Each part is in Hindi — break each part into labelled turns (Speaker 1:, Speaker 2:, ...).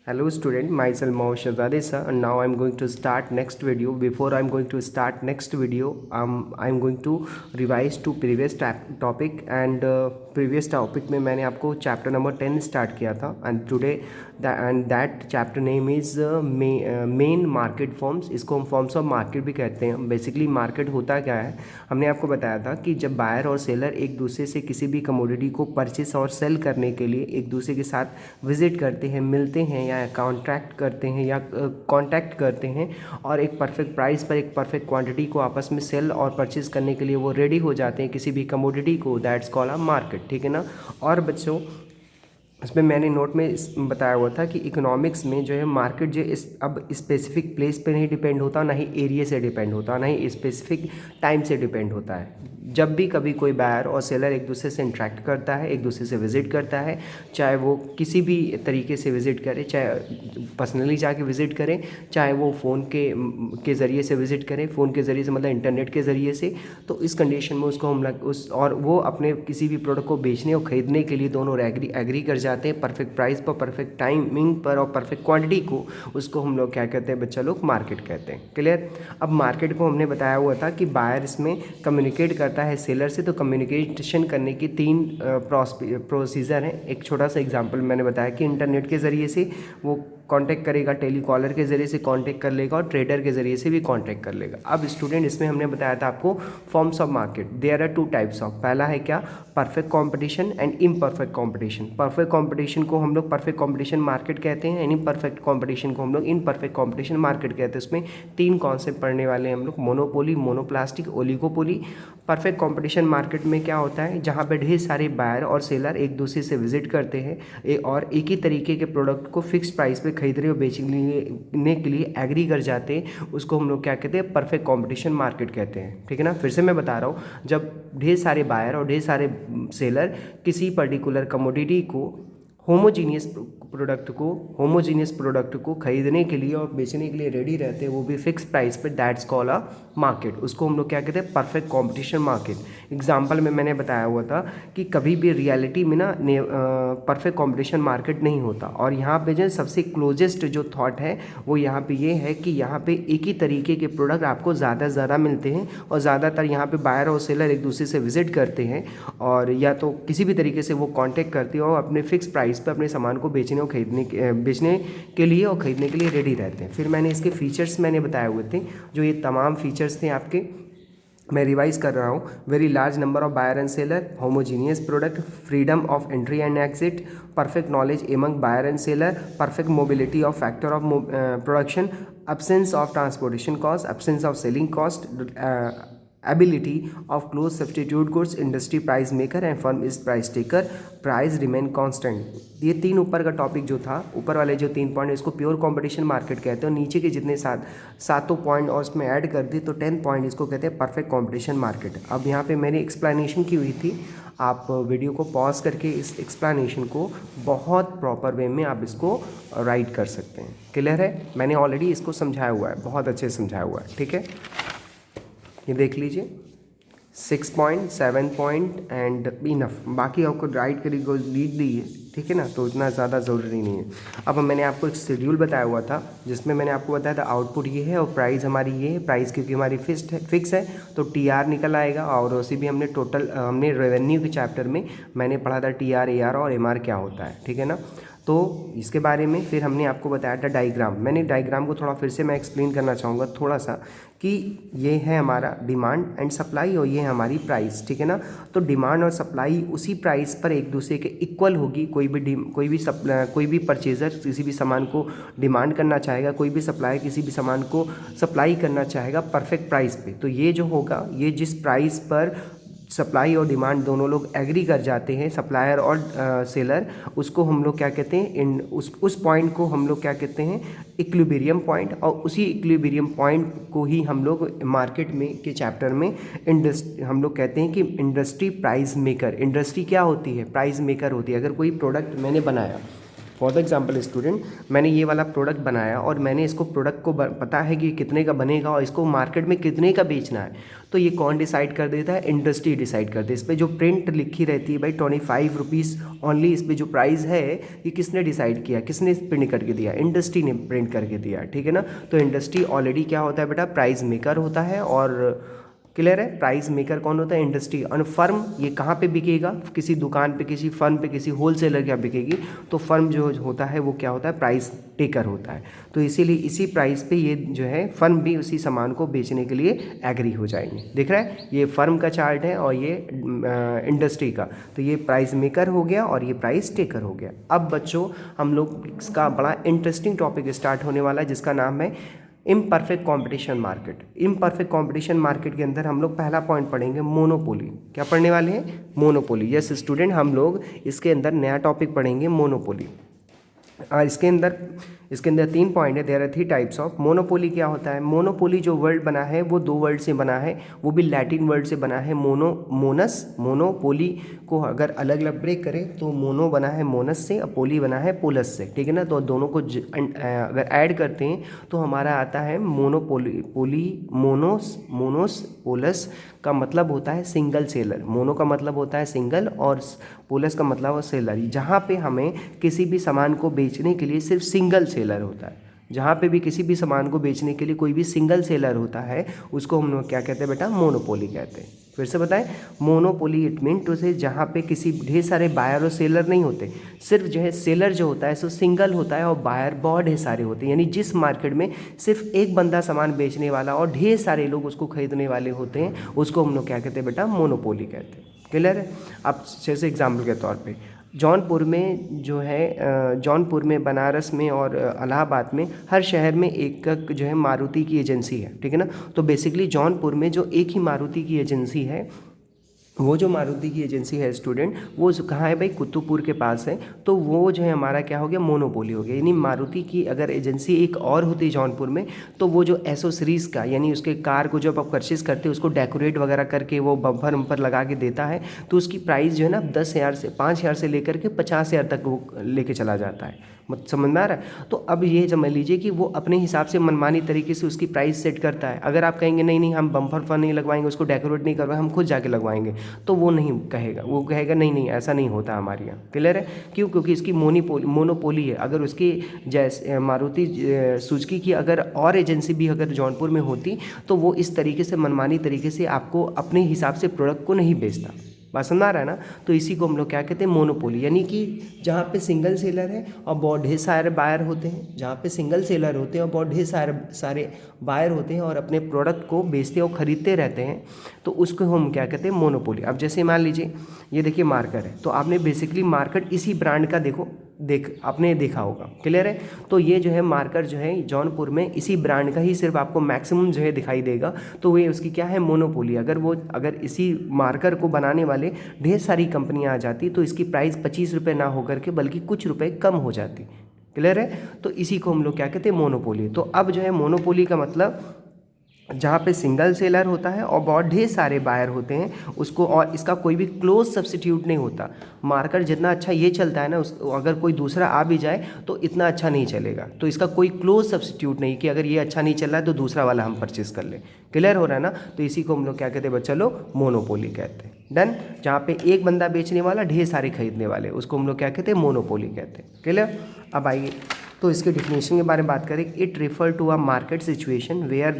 Speaker 1: Hello student, myself Mohammed Shahzad sir, and now I'm going to start next video. Before I'm going to start next video, I'm going to revise to previous topic and previous topic में मैंने आपको chapter number 10 start किया था and today that chapter name is main market forms. इसको हम forms of market भी कहते हैं. Basically market होता क्या है, हमने आपको बताया था कि जब बायर और सेलर एक दूसरे से किसी भी कमोडिटी को परचेस और सेल करने के लिए एक दूसरे के साथ विजिट करते हैं, मिलते हैं या कॉन्ट्रैक्ट करते हैं या कांटेक्ट करते हैं और एक परफेक्ट प्राइस पर एक परफेक्ट क्वांटिटी को आपस में सेल और परचेज करने के लिए वो रेडी हो जाते हैं किसी भी कमोडिटी को, दैट्स कॉल्ड अ मार्केट. ठीक है ना. और बच्चों इसमें मैंने नोट में बताया हुआ था कि इकोनॉमिक्स में जो है मार्केट जो अब स्पेसिफिक प्लेस पे नहीं डिपेंड होता, ना ही एरिया से डिपेंड होता, ना ही स्पेसिफिक टाइम से डिपेंड होता है. जब भी कभी कोई बायर और सेलर एक दूसरे से इंटरेक्ट करता है, एक दूसरे से विज़िट करता है, चाहे वो किसी भी तरीके से विज़िट करे, चाहे पर्सनली जाके विज़िट करें, चाहे वो फ़ोन के ज़रिए से विज़िट करें, फ़ोन के ज़रिए से मतलब इंटरनेट के ज़रिए से, तो इस कंडीशन में उसको हम और वो अपने किसी भी प्रोडक्ट को बेचने और ख़रीदने के लिए दोनों एग्री कर जाते हैं परफेक्ट प्राइस पर, परफेक्ट टाइमिंग पर और परफेक्ट क्वांटिटी को. उसको हम लोग क्या कहते हैं बच्चा लोग, मार्केट कहते हैं. क्लियर. अब मार्केट को हमने बताया हुआ था कि बायर इसमें कम्युनिकेट करता है सेलर से. तो कम्युनिकेशन करने की 3 प्रोसीजर हैं. एक छोटा सा एग्जांपल मैंने बताया कि इंटरनेट के ज़रिए से वो कांटेक्ट करेगा, टेलीकॉलर के ज़रिए से कांटेक्ट कर लेगा और ट्रेडर के ज़रिए से भी कांटेक्ट कर लेगा. अब स्टूडेंट इसमें हमने बताया था आपको forms of market. There are 2 types of. पहला है क्या, perfect competition and imperfect competition. Perfect competition को हम लोग परफेक्ट कंपटीशन मार्केट कहते हैं एंड इम्परफेक्ट कंपटीशन को हम लोग इम्परफेक्ट कंपटीशन मार्केट कहते हैं. उसमें 3 कॉन्सेप्ट पढ़ने वाले हैं हम लोग, monopoly, monopolistic, oligopoly. Perfect competition market में क्या होता है, जहाँ पे ढेर सारे बायर और सेलर एक दूसरे से विजिट करते हैं और एक ही तरीके के प्रोडक्ट को फिक्स प्राइस पे खरीदने और बेचने के लिए एग्री कर जाते हैं. उसको हम लोग क्या कहते हैं, परफेक्ट कंपटीशन मार्केट कहते हैं. ठीक है ना. फिर से मैं बता रहा हूँ, जब ढेर सारे बायर और ढेर सारे सेलर किसी पर्टिकुलर कमोडिटी को होमोजीनियस प्रोडक्ट को खरीदने के लिए और बेचने के लिए रेडी रहते हैं, वो भी फिक्स प्राइस पे, दैट्स कॉल्ड अ मार्केट. उसको हम लोग क्या कहते हैं, परफेक्ट कंपटीशन मार्केट. एग्जांपल में मैंने बताया हुआ था कि कभी भी रियलिटी में ना परफेक्ट कंपटीशन मार्केट नहीं होता. और यहाँ पे जो सबसे क्लोजेस्ट जो थॉट है वो यहाँ पे ये है कि यहाँ पे एक ही तरीके के प्रोडक्ट आपको ज़्यादा से ज़्यादा मिलते हैं और ज़्यादातर यहाँ पे बायर और सेलर एक दूसरे से विजिट करते हैं और या तो किसी भी तरीके से वो कांटेक्ट करते हो और अपने फिक्स प्राइस पे अपने सामान को बेचने के लिए और ख़रीदने के लिए रेडी रहते हैं. फिर मैंने इसके फीचर्स मैंने बताए हुए थे, जो ये तमाम फीचर्स थे आपके, मैं रिवाइज कर रहा हूँ. Very large number of buyer and seller, homogeneous product, freedom of entry and exit, perfect knowledge among buyer and seller, perfect mobility of factor of production, absence of transportation cost, absence of selling cost, ability of close substitute goods, industry price maker and firm is price taker, price remain constant. ये 3 ऊपर का टॉपिक जो था, ऊपर वाले जो 3 पॉइंट, इसको प्योर कंपटीशन मार्केट कहते हैं. और नीचे के जितने सातों पॉइंट और उसमें ऐड कर दी तो 10 पॉइंट इसको कहते हैं परफेक्ट कंपटीशन मार्केट. अब यहाँ पे मैंने एक्सप्लेनेशन की हुई थी, आप वीडियो को पॉज करके इस एक्सप्लेनेशन को बहुत प्रॉपर वे में आप इसको राइट कर सकते हैं. क्लियर है. मैंने ऑलरेडी इसको समझाया हुआ है, बहुत अच्छे से समझाया हुआ है. ठीक है, ये देख लीजिए 6 पॉइंट 7 पॉइंट एंड इनफ. बाकी आपको राइट करी लीड दी है. ठीक है ना, तो इतना ज़्यादा ज़रूरी नहीं है. अब मैंने आपको एक शेड्यूल बताया हुआ था जिसमें मैंने आपको बताया था आउटपुट ये है और प्राइस हमारी ये है. प्राइस क्योंकि हमारी फिक्स है तो टीआर निकल आएगा. और उसी भी हमने रेवेन्यू के चैप्टर में मैंने पढ़ा था टीआर, एआर और एमआर क्या होता है. ठीक है ना. तो इसके बारे में फिर हमने आपको बताया था डायग्राम. मैंने डायग्राम को थोड़ा फिर से मैं एक्सप्लेन करना चाहूँगा थोड़ा सा कि ये है हमारा डिमांड एंड सप्लाई और ये है हमारी प्राइस. ठीक है ना. तो डिमांड और सप्लाई उसी प्राइस पर एक दूसरे के इक्वल होगी. कोई भी परचेज़र किसी भी सामान को डिमांड करना चाहेगा, कोई भी सप्लायर किसी भी सामान को सप्लाई करना चाहेगा परफेक्ट प्राइस पे. तो ये जो होगा, ये जिस प्राइस पर सप्लाई और डिमांड दोनों लोग एग्री कर जाते हैं, सप्लायर और सेलर, उसको हम लोग क्या कहते हैं, उस पॉइंट को हम लोग क्या कहते हैं, इक्विलिब्रियम पॉइंट. और उसी इक्विलिब्रियम पॉइंट को ही हम लोग मार्केट में के चैप्टर में हम लोग कहते हैं कि इंडस्ट्री प्राइस मेकर. इंडस्ट्री क्या होती है, प्राइस मेकर होती है. अगर कोई प्रोडक्ट मैंने बनाया, फॉर द एग्जाम्पल स्टूडेंट, मैंने ये वाला प्रोडक्ट बनाया और मैंने इसको प्रोडक्ट को पता है कि कितने का बनेगा और इसको मार्केट में कितने का बेचना है, तो ये कौन डिसाइड कर देता है? इंडस्ट्री डिसाइड करती है। इस पर जो प्रिंट लिखी रहती है भाई 25 रुपीज़ ओनली, इस पर जो प्राइस है ये किसने डिसाइड किया, किसने प्रिंट करके दिया? इंडस्ट्री ने प्रिंट करके दिया, ठीक है ना। तो इंडस्ट्री ऑलरेडी क्या होता है बेटा? प्राइस मेकर होता है। और क्लियर है, प्राइस मेकर कौन होता है? इंडस्ट्री। और फर्म ये कहाँ पे बिकेगा? किसी दुकान पे, किसी फर्म पे, किसी होलसेलर क्या बिकेगी? तो फर्म जो होता है वो क्या होता है? प्राइस टेकर होता है। तो इसीलिए इसी प्राइस पे ये जो है फर्म भी उसी सामान को बेचने के लिए एग्री हो जाएंगे। दिख रहा है, ये फर्म का चार्ट है और ये इंडस्ट्री का। तो ये प्राइस मेकर हो गया और ये प्राइस टेकर हो गया। अब बच्चों हम लोग इसका बड़ा इंटरेस्टिंग टॉपिक स्टार्ट होने वाला है जिसका नाम है imperfect competition market. Imperfect competition market के अंदर हम लोग पहला पॉइंट पढ़ेंगे मोनोपोली। क्या पढ़ने वाले हैं? मोनोपोली। यस स्टूडेंट, हम लोग इसके अंदर नया टॉपिक पढ़ेंगे मोनोपोली। इसके अंदर 3 पॉइंट है। There are 3 types of monopoly. क्या होता है? मोनोपोली जो वर्ड बना है वो 2 वर्ड से बना है, वो भी लैटिन वर्ड से बना है। मोनस। मोनोपोली को अगर अलग अलग ब्रेक करें तो मोनो बना है मोनस से और पोली बना है पोलस से, ठीक है ना। तो दोनों को अगर ऐड करते हैं तो हमारा आता है मोनोपोली। मोनोस पोलस का मतलब होता है सिंगल सेलर। मोनो का मतलब होता है सिंगल और पोलस का मतलब है सेलर। जहाँ पे हमें किसी भी सामान को बेचने के लिए सिर्फ सिंगल सेलर होता है, जहाँ पे भी किसी भी सामान को बेचने के लिए कोई भी सिंगल सेलर होता है उसको हम लोग क्या कहते हैं बेटा? मोनोपोली कहते हैं। फिर से बताएं, मोनोपोली इट मीन टू से जहाँ पे किसी ढेर सारे बायर और सेलर नहीं होते, सिर्फ जो है सेलर जो होता है सो सिंगल होता है और बायर बहुत ढेर सारे होते हैं। यानी जिस मार्केट में सिर्फ एक बंदा सामान बेचने वाला और ढेर सारे लोग उसको खरीदने वाले होते हैं उसको हम लोग क्या कहते हैं बेटा? मोनोपोली कहते हैं। क्लियर है? अब जैसे एग्जाम्पल के तौर पर जौनपुर में जो है, जौनपुर में, बनारस में और इलाहाबाद में हर शहर में एक जो है मारुति की एजेंसी है, ठीक है ना। तो बेसिकली जौनपुर में जो एक ही मारुति की एजेंसी है, वो जो मारुति की एजेंसी है स्टूडेंट, वो कहाँ है भाई? कुतुबपुर के पास है। तो वो जो है हमारा क्या हो गया? मोनोपोली हो गया। यानी मारुति की अगर एजेंसी एक और होती जौनपुर में तो वो जो एसोसरीज़ का, यानी उसके कार को जब आप परचेस करते हो उसको डेकोरेट वगैरह करके वो बम्पर वम्पर लगा के देता है, तो उसकी प्राइस जो है ना 10,000 से 5,000 से लेकर के 50,000 तक वो लेके चला जाता है। समझ में आ रहा है? तो अब ये समझ लीजिए कि वो अपने हिसाब से मनमानी तरीके से उसकी प्राइस सेट करता है। अगर आप कहेंगे नहीं हम बम्पर फन नहीं लगवाएंगे, उसको डेकोरेट नहीं करवाएंगे, हम खुद जाके लगवाएंगे, तो वो नहीं कहेगा। वो कहेगा नहीं ऐसा नहीं होता हमारे यहाँ। क्लियर है? क्यों? क्योंकि इसकी मोनोपोली है। अगर उसकी जैसे मारुति सुजुकी की अगर और एजेंसी भी अगर जौनपुर में होती तो वो इस तरीके से मनमानी तरीके से आपको अपने हिसाब से प्रोडक्ट को नहीं बेचता। बात समझ आ रहा है ना? तो इसी को हम लोग क्या कहते हैं? मोनोपोली। यानी कि जहाँ पे सिंगल सेलर है और बहुत ढेर सारे बायर होते हैं, जहाँ पे सिंगल सेलर होते हैं और बहुत ढेर सारे बायर होते हैं और अपने प्रोडक्ट को बेचते और ख़रीदते रहते हैं, तो उसको हम क्या कहते हैं? मोनोपोली। अब जैसे मान लीजिए ये देखिए मार्कर है, तो आपने बेसिकली मार्कर इसी ब्रांड का आपने देखा होगा। क्लियर है? तो ये जो है मार्कर जो है जौनपुर में इसी ब्रांड का ही सिर्फ आपको मैक्सिमम जो है दिखाई देगा, तो ये उसकी क्या है? मोनोपोली। अगर इसी मार्कर को बनाने वाले ढेर सारी कंपनियां आ जाती तो इसकी प्राइस 25 रुपये ना होकर के बल्कि कुछ रुपए कम हो जाती। क्लियर है? तो इसी को हम लोग क्या कहते हैं? मोनोपोली। तो अब जो है मोनोपोली का मतलब जहाँ पे सिंगल सेलर होता है और बहुत ढेर सारे बायर होते हैं उसको, और इसका कोई भी क्लोज सब्स्टिट्यूट नहीं होता। मार्कर जितना अच्छा ये चलता है ना, अगर कोई दूसरा आ भी जाए तो इतना अच्छा नहीं चलेगा। तो इसका कोई क्लोज सब्स्टिट्यूट नहीं कि अगर ये अच्छा नहीं चल रहा है तो दूसरा वाला हम परचेस कर लें। क्लियर हो रहा है ना? तो इसी को हम लोग क्या कहते हैं बच्चा लोग? मोनोपोली कहते हैं। डन? जहाँ पे एक बंदा बेचने वाला, ढेर सारे खरीदने वाले, उसको हम लोग क्या कहते हैं? मोनोपोली कहते हैं। क्लियर? अब आइए तो इसके डिफिनेशन के बारे में बात करें। It refer to a market situation where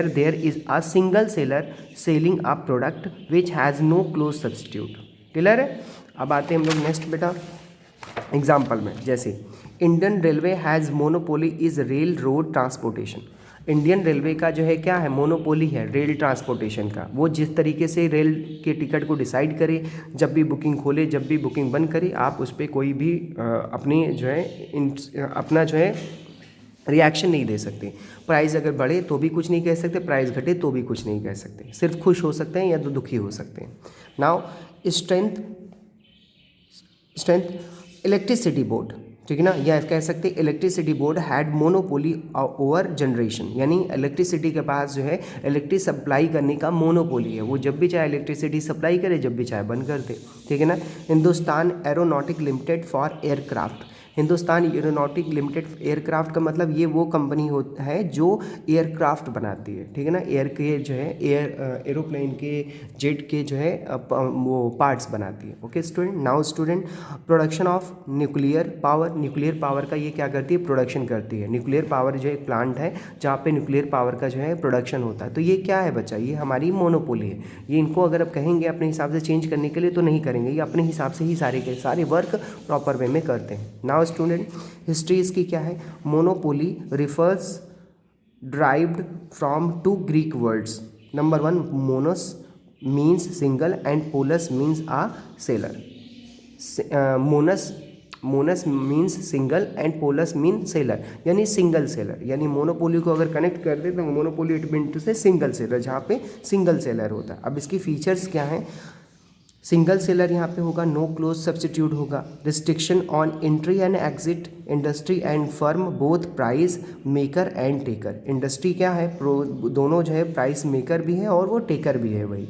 Speaker 1: there is a single seller selling a product which has no close substitute. Clear है? अब आते हैं हम लोग नेक्स्ट बेटा एग्जाम्पल में। जैसे Indian railway has monopoly is rail road transportation. Indian railway का जो है क्या है? मोनोपोली है रेल ट्रांसपोर्टेशन का। वो जिस तरीके से रेल के टिकट को डिसाइड करे, जब भी बुकिंग खोले, जब भी बुकिंग बंद करे, आप उस पर कोई भी अपनी जो है अपना जो है रिएक्शन नहीं दे सकते। प्राइस अगर बढ़े तो भी कुछ नहीं कह सकते, प्राइस घटे तो भी कुछ नहीं कह सकते, सिर्फ खुश हो सकते हैं या तो दुखी हो सकते हैं। Now strength electricity board. ठीक है ना, या कह सकते हैं electricity board had monopoly over generation, यानी इलेक्ट्रिसिटी के पास जो है इलेक्ट्रिक सप्लाई करने का मोनोपोली है, वो जब भी चाहे इलेक्ट्रिसिटी सप्लाई करे, जब भी चाहे बंद कर दे। ठीक है ना। Hindustan aeronautic limited for aircraft, Hindustan aeronautic limited aircraft का मतलब ये वो कंपनी होता है जो एयरक्राफ्ट बनाती है। ठीक है ना, एयर के जो है एरोप्लेन के जेट के जो है वो पार्ट्स बनाती है। Okay student, now student production of nuclear power, nuclear power का ये क्या करती है, प्रोडक्शन करती है। न्यूक्लियर पावर जो एक प्लांट है जहाँ पे न्यूक्लियर पावर का जो है प्रोडक्शन होता है। तो ये क्या है बच्चा, ये हमारी मोनोपोली है। ये इनको अगर आप कहेंगे अपने हिसाब से चेंज करने के लिए तो नहीं करेंगे, ये अपने हिसाब से ही सारे के सारे वर्क प्रॉपर वे में करते हैं। नाउ स्टूडेंट हिस्ट्री इसकी क्या है, monopoly refers derived from two Greek words. Number 1 monos means single and polus means a seller. Monos means single and polus mean seller, यानी सिंगल सेलर, यानी मोनोपोली को अगर कनेक्ट कर दे तो monopoly it mean to say single seller, जहाँ पे सिंगल सेलर होता है। अब इसकी फीचर्स क्या हैं, सिंगल सेलर यहाँ पे होगा, नो क्लोज सब्सटीट्यूट होगा, restriction on entry and exit, industry and firm both price maker and taker. Industry क्या है, दोनों जो है प्राइस मेकर भी है और वो टेकर भी है। वही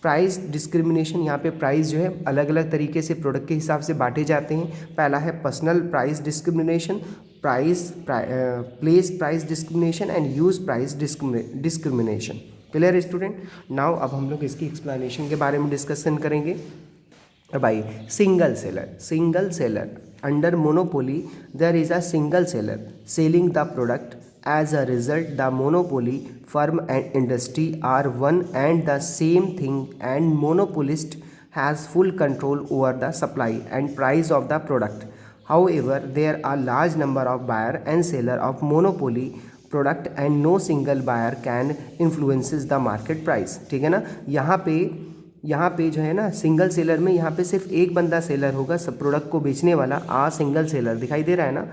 Speaker 1: प्राइस डिस्क्रिमिनेशन, यहाँ पे प्राइस जो है अलग अलग तरीके से प्रोडक्ट के हिसाब से बांटे जाते हैं। पहला है personal price discrimination, place price discrimination and use price discrimination. Clear student. Now अब हम लोग इसकी एक्सप्लेनेशन के बारे में डिस्कशन करेंगे। भाई single seller under monopoly there is a single seller selling the product, as a result the monopoly firm and industry are one and the same thing and monopolist has full control over the supply and price of the product. However, there are large number of buyer and seller of monopoly product and no single buyer can influences the market price. ठीक है ना, यहाँ पे जो है ना सिंगल सेलर में यहाँ पे सिर्फ एक बंदा सेलर होगा, सब प्रोडक्ट को बेचने वाला सिंगल सेलर दिखाई दे रहा है ना।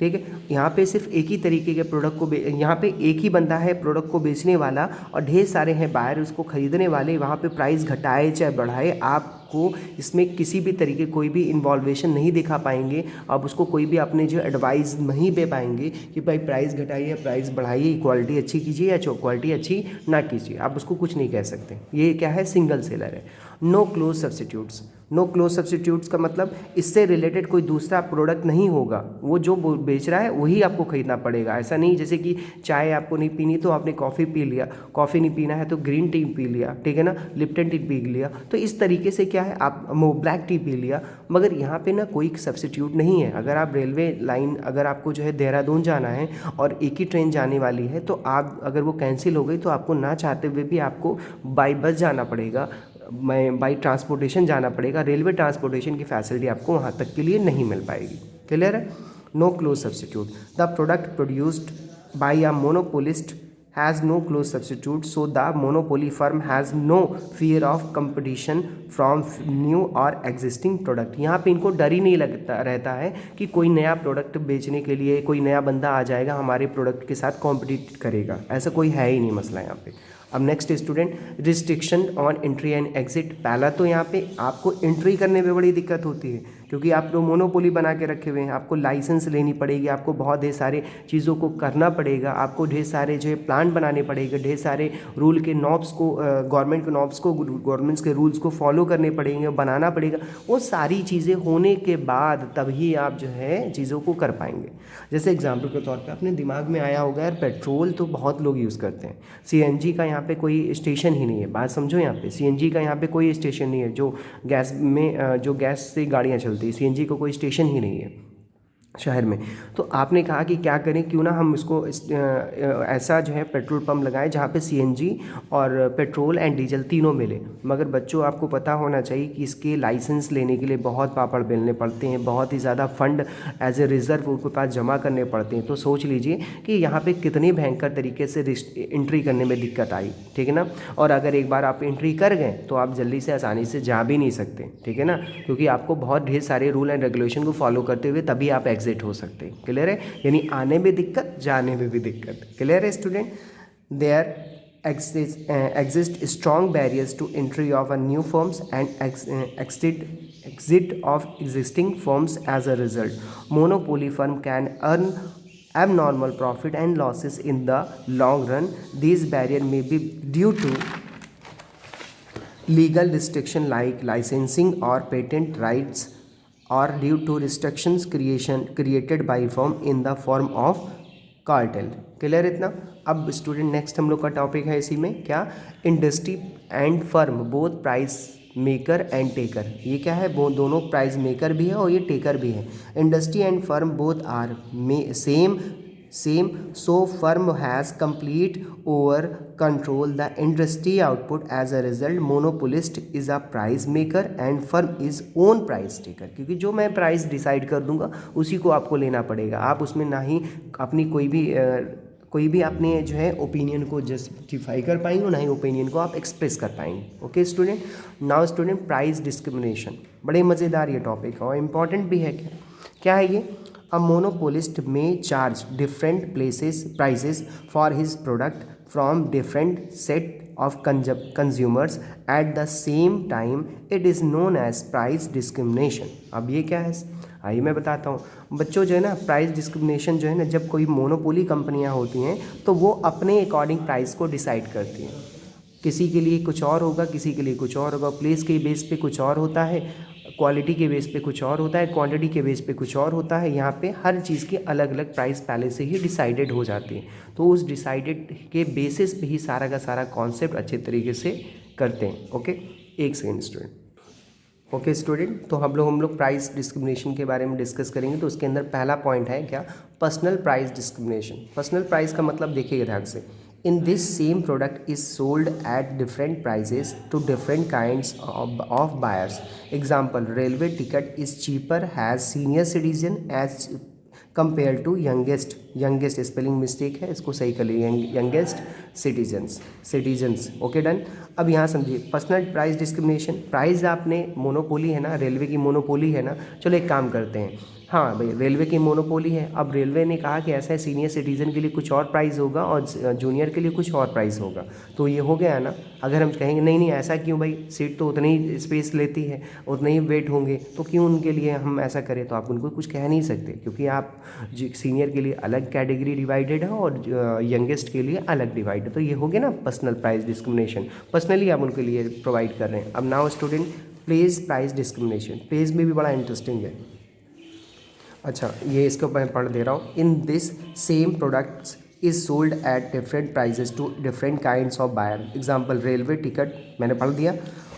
Speaker 1: ठीक है, यहाँ पे सिर्फ एक ही तरीके के प्रोडक्ट को यहाँ पे एक ही बंदा है प्रोडक्ट को बेचने वाला और ढेर सारे हैं बायर उसको ख़रीदने वाले। वहाँ पे प्राइस घटाए चाहे बढ़ाए आपको इसमें किसी भी तरीके कोई भी इन्वॉल्वेशन नहीं दिखा पाएंगे। आप उसको कोई भी अपने जो एडवाइस नहीं दे पाएंगे कि भाई प्राइस घटाइए प्राइस बढ़ाइए, क्वालिटी अच्छी कीजिए या क्वालिटी अच्छी ना कीजिए, आप उसको कुछ नहीं कह सकते। ये क्या है, सिंगल सेलर है। No close substitutes, no close substitutes का मतलब इससे रिलेटेड कोई दूसरा प्रोडक्ट नहीं होगा, वो जो बेच रहा है वही आपको खरीदना पड़ेगा। ऐसा नहीं जैसे कि चाय आपको नहीं पीनी तो आपने कॉफ़ी पी लिया, कॉफ़ी नहीं पीना है तो ग्रीन टी पी लिया, ठीक है ना, लिप्टन टी पी लिया। तो इस तरीके से क्या है, आप ब्लैक टी पी लिया, मगर यहाँ पे ना कोई सब्सटीट्यूट नहीं है। अगर आप रेलवे लाइन, अगर आपको जो है देहरादून जाना है और एक ही ट्रेन जाने वाली है तो आप अगर वो कैंसिल हो गई तो आपको ना चाहते हुए भी आपको बाई बस जाना पड़ेगा, बाई ट्रांसपोर्टेशन जाना पड़ेगा। रेलवे ट्रांसपोर्टेशन की फैसिलिटी आपको वहाँ तक के लिए नहीं मिल पाएगी। क्लियर है। No close substitute, the product produced by a monopolist has no close substitute, so the monopoly firm has no fear of competition from new और एग्जिस्टिंग प्रोडक्ट। यहाँ पे इनको डर ही नहीं लगता रहता है कि कोई नया प्रोडक्ट बेचने के लिए कोई नया बंदा आ जाएगा हमारे प्रोडक्ट के साथ कॉम्पिटिट करेगा, ऐसा कोई है ही नहीं मसला यहाँ पे। अब next student, restriction on entry and exit. पहला तो यहाँ पे आपको एंट्री करने में बड़ी दिक्कत होती है क्योंकि आप लोग मोनोपोली बना के रखे हुए हैं, आपको लाइसेंस लेनी पड़ेगी, आपको बहुत ढेर सारे चीज़ों को करना पड़ेगा, आपको ढेर सारे जो है प्लान बनाने पड़ेगा, ढेर सारे रूल के नॉब्स को, गवर्नमेंट के नॉब्स को, गवर्नमेंट्स के रूल्स को फॉलो करने पड़ेंगे, बनाना पड़ेगा। वो सारी चीज़ें होने के बाद तभी आप जो है चीज़ों को कर पाएंगे। जैसे एग्जाम्पल के तौर पर अपने दिमाग में आया होगा यार पेट्रोल तो बहुत लोग यूज़ करते हैं, CNG का यहाँ पे कोई स्टेशन ही नहीं है। बात समझो, यहाँ पे CNG का यहाँ पे कोई स्टेशन नहीं है, जो गैस में जो गैस से गाड़ियाँ चलती, CNG को कोई स्टेशन ही नहीं है शहर में। तो आपने कहा कि क्या करें, क्यों ना हम इसको ऐसा जो है पेट्रोल पंप लगाएं जहाँ पे CNG और पेट्रोल एंड डीजल तीनों मिले। मगर बच्चों आपको पता होना चाहिए कि इसके लाइसेंस लेने के लिए बहुत पापड़ बेलने पड़ते हैं, बहुत ही ज़्यादा फंड एज ए रिज़र्व उनके पास जमा करने पड़ते हैं। तो सोच लीजिए कि यहाँ पे कितने भयंकर तरीके से एंट्री करने में दिक्कत आई, ठीक है ना। और अगर एक बार आप एंट्री कर गए तो आप जल्दी से आसानी से जा भी नहीं सकते, ठीक है ना, क्योंकि आपको बहुत ढेर सारे रूल एंड रेगुलेशन को फॉलो करते हुए तभी आप एग्जिट हो सकते हैं। क्लियर है, यानी आने में दिक्कत जाने में भी दिक्कत। क्लियर है student. There exist strong barriers to entry of a new firms and exit of existing firms as a result. Monopoly firm can earn abnormal profit and losses in the long run. These barriers may be due to legal restriction like licensing or patent rights, or due to restrictions created by firm in the form of cartel. Clear इतना. अब स्टूडेंट नेक्स्ट हम लोग का टॉपिक है इसी में क्या, industry and firm both price maker and taker. ये क्या है, वो दोनों प्राइस मेकर भी है और ये टेकर भी है. Industry and firm both are same so firm has complete over control the industry output. As a result, monopolist is a price maker and firm is own price taker. क्योंकि जो मैं प्राइस डिसाइड कर दूंगा उसी को आपको लेना पड़ेगा. आप उसमें ना ही अपनी कोई भी अपने जो है ओपिनियन को जस्टिफाई कर पाएंगे, ना ही ओपिनियन को आप एक्सप्रेस कर पाएंगे. Okay student. Now student, price discrimination बड़े मज़ेदार ये टॉपिक है और इम्पॉर्टेंट भी है. क्या है ये? A monopolist may charge different prices for his product from different set of consumers at the same time. It is known as price discrimination. अब ये क्या है? आइए मैं बताता हूँ बच्चों. जो है ना, प्राइस डिस्क्रिमिनेशन जो है ना, जब कोई मोनोपोली कंपनियाँ होती हैं तो वो अपने अकॉर्डिंग प्राइस को डिसाइड करती हैं. किसी के लिए कुछ और होगा, किसी के लिए कुछ और होगा. प्लेस के बेस पे कुछ और होता है, क्वालिटी के बेस पे कुछ और होता है, क्वांटिटी के बेस पे कुछ और होता है. यहाँ पे हर चीज़ की अलग अलग प्राइस पहले से ही डिसाइडेड हो जाती है. तो उस डिसाइडेड के बेसिस पे ही सारा का सारा कॉन्सेप्ट अच्छे तरीके से करते हैं. ओके, एक सेकेंड स्टूडेंट. ओके स्टूडेंट, तो हम लोग प्राइस डिस्क्रिमिनेशन के बारे में डिस्कस करेंगे. तो उसके अंदर पहला पॉइंट है क्या, personal price discrimination. Personal price का मतलब देखिएगा ध्यान से. In this same product is sold at different prices to different kinds of buyers. Example, railway ticket is cheaper as senior citizen as compared to youngest spelling mistake है, इसको सही कर लीजिए, यंगेस्ट सिटीजन्स. Okay done. अब यहाँ समझिए पर्सनल प्राइस डिस्क्रिमिनेशन. प्राइस आपने मोनोपोली है ना, रेलवे की मोनोपोली है ना. चलो एक काम करते हैं, हाँ भाई रेलवे की मोनोपोली है. अब रेलवे ने कहा कि ऐसा है, सीनियर सिटीज़न के लिए कुछ और प्राइस होगा और जूनियर के लिए कुछ और प्राइस होगा. तो ये हो गया ना. अगर हम कहेंगे नहीं ऐसा क्यों भाई, सीट तो उतनी ही स्पेस लेती है, उतने ही वेट होंगे, तो क्यों उनके लिए हम ऐसा करें, तो आप उनको कुछ कह नहीं सकते. क्योंकि आप सीनियर के लिए अलग कैटेगरी डिवाइडेड है और यंगेस्ट के लिए अलग डिवाइडेड. तो ये हो गया ना पर्सनल प्राइस डिस्क्रिमिनेशन. पर्सनली आप उनके लिए प्रोवाइड कर रहे हैं. अब now student, place price discrimination. Place में भी बड़ा इंटरेस्टिंग है. अच्छा, ये इसको मैं पढ़ दे रहा हूँ. In this same products is sold at different prices to different kinds of buyer. Example, railway ticket मैंने पढ़ दिया.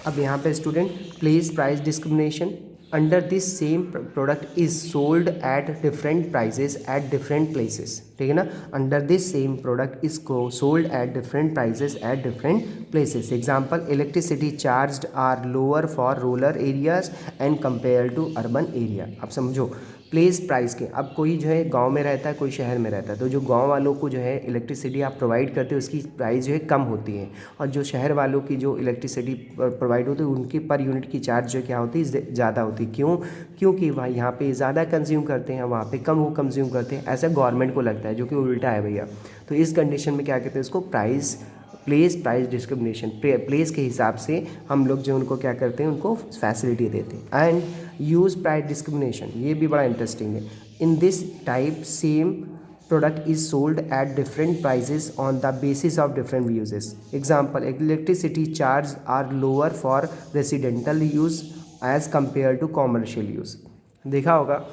Speaker 1: अब यहाँ पे student, place price discrimination. Under this same product is sold at different prices at different places. ठीक है ना. Under this same product is sold at different prices at different places. Example, electricity charge are lower for rural areas and compare to urban area. अब समझो प्लेस प्राइस के. अब कोई जो है गांव में रहता है, कोई शहर में रहता है, तो जो गांव वालों को जो है इलेक्ट्रिसिटी आप प्रोवाइड करते हो उसकी प्राइस जो है कम होती है, और जो शहर वालों की जो इलेक्ट्रिसिटी प्रोवाइड होती है उनकी पर यूनिट की चार्ज जो क्या होती है, ज़्यादा होती है. क्यों? क्योंकि वहाँ यहाँ पे ज़्यादा कंज्यूम करते हैं, वहाँ पे कम वो कंज्यूम करते हैं. ऐसा गवर्नमेंट को लगता है, जो कि उल्टा है भैया. तो इस कंडीशन में क्या कहते हैं इसको, प्लेस प्राइस डिस्क्रिमिनेशन. प्लेस के हिसाब से हम लोग जो उनको क्या करते हैं, उनको फैसिलिटी देते हैं. एंड यूज प्राइस डिस्क्रिमिनेशन, ये भी बड़ा इंटरेस्टिंग है. In this type same product is sold at different prices on the basis of different uses. Example, electricity charge are lower for residential use as compare to commercial use. देखा होगा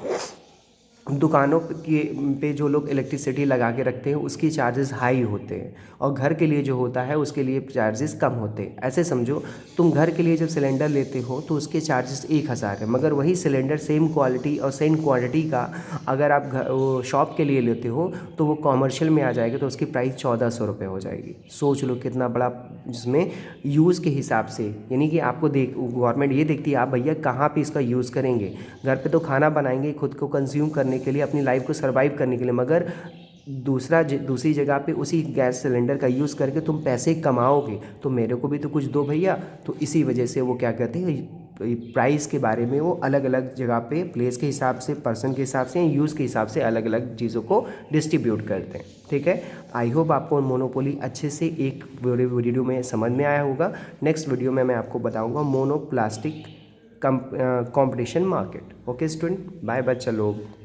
Speaker 1: दुकानों पे जो लोग इलेक्ट्रिसिटी लगा के रखते हैं उसकी चार्जेस हाई होते हैं, और घर के लिए जो होता है उसके लिए चार्जेस कम होते हैं. ऐसे समझो, तुम घर के लिए जब सिलेंडर लेते हो तो उसके चार्जेस 1000 है, मगर वही सिलेंडर सेम क्वालिटी और सेम क्वांटिटी का अगर आप वो शॉप के लिए लेते हो तो वो कॉमर्शियल में आ जाएगा, तो उसकी प्राइस 1400 रुपये हो जाएगी. सोच लो कितना बड़ा, जिसमें यूज़ के हिसाब से, यानी कि आपको गवर्नमेंट ये देखती है आप भैया कहाँ पे इसका यूज़ करेंगे. घर पे तो खाना बनाएंगे खुद को कंज्यूम करने के लिए, अपनी लाइफ को सर्वाइव करने के लिए, मगर दूसरी जगह पे उसी गैस सिलेंडर का यूज़ करके तुम पैसे कमाओगे, तो मेरे को भी तो कुछ दो भैया. तो इसी वजह से वो क्या कहते हैं, प्राइस के बारे में वो अलग अलग जगह पे प्लेस के हिसाब से, पर्सन के हिसाब से, यूज़ के हिसाब से अलग अलग चीज़ों को डिस्ट्रीब्यूट करते हैं. ठीक है. आई होप आपको मोनोपोली अच्छे से एक वीडियो में समझ में आया होगा. नेक्स्ट वीडियो में मैं आपको बताऊंगा मोनोप्लास्टिक competition market. Okay student, bye bye चलो.